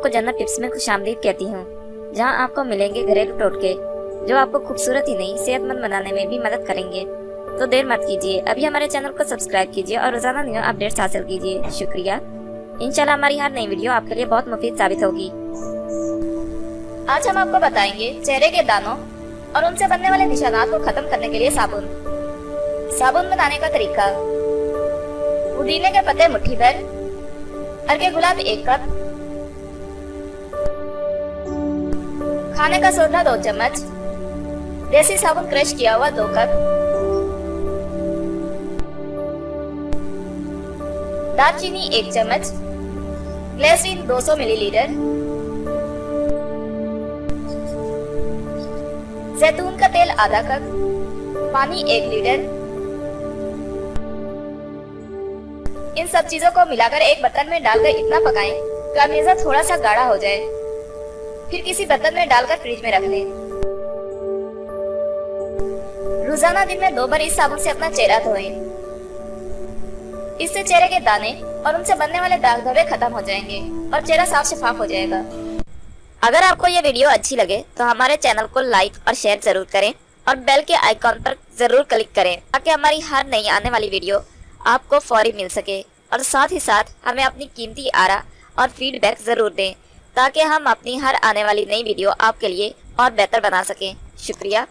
आपको जन्नत टिप्स में खुशामदीद कहती हूँ, जहाँ आपको मिलेंगे घरेलू टोटके जो आपको खूबसूरत ही नहीं सेहतमंद बनाने में भी मदद करेंगे। तो देर मत कीजिए, अभी हमारे चैनल को सब्सक्राइब कीजिए और रोजाना न्यू अपडेट्स हासिल कीजिए। शुक्रिया। इंशाल्लाह हमारी हर नई वीडियो आपके लिए बहुत मुफीद साबित होगी। आज हम आपको बताएंगे चेहरे के दानों और उनसे बनने वाले निशानात को खत्म करने के लिए साबुन बनाने का तरीका। पुदीने के पत्ते मुट्ठी भर, अर्के गुलाब 1 कप, खाने का सोडा 2 चम्मच, देसी साबुन क्रश किया हुआ 2 कप, दालचीनी 1 चम्मच, ग्लिसरीन 200 मिलीलीटर, जैतून का तेल आधा कप, पानी 1 लीटर। इन सब चीजों को मिलाकर एक बर्तन में डालकर इतना पकाएं कि अमेज़ा थोड़ा सा गाढ़ा हो जाए। फिर किसी बर्तन में डालकर फ्रिज में रख लें। रोजाना दिन में 2 बार इस साबुन से अपना चेहरा धोएं। इससे चेहरे के दाने और उनसे बनने वाले दाग धब्बे खत्म हो जाएंगे और चेहरा साफ शफाफ हो जाएगा। अगर आपको ये वीडियो अच्छी लगे तो हमारे चैनल को लाइक और शेयर जरूर करें और बेल के आइकॉन पर जरूर क्लिक करें ताकि हमारी हर नई आने वाली वीडियो आपको फौरी मिल सके। और साथ ही साथ हमें अपनी कीमती आरा और फीडबैक जरूर दें ताकि हम अपनी हर आने वाली नई वीडियो आपके लिए और बेहतर बना सकें। शुक्रिया।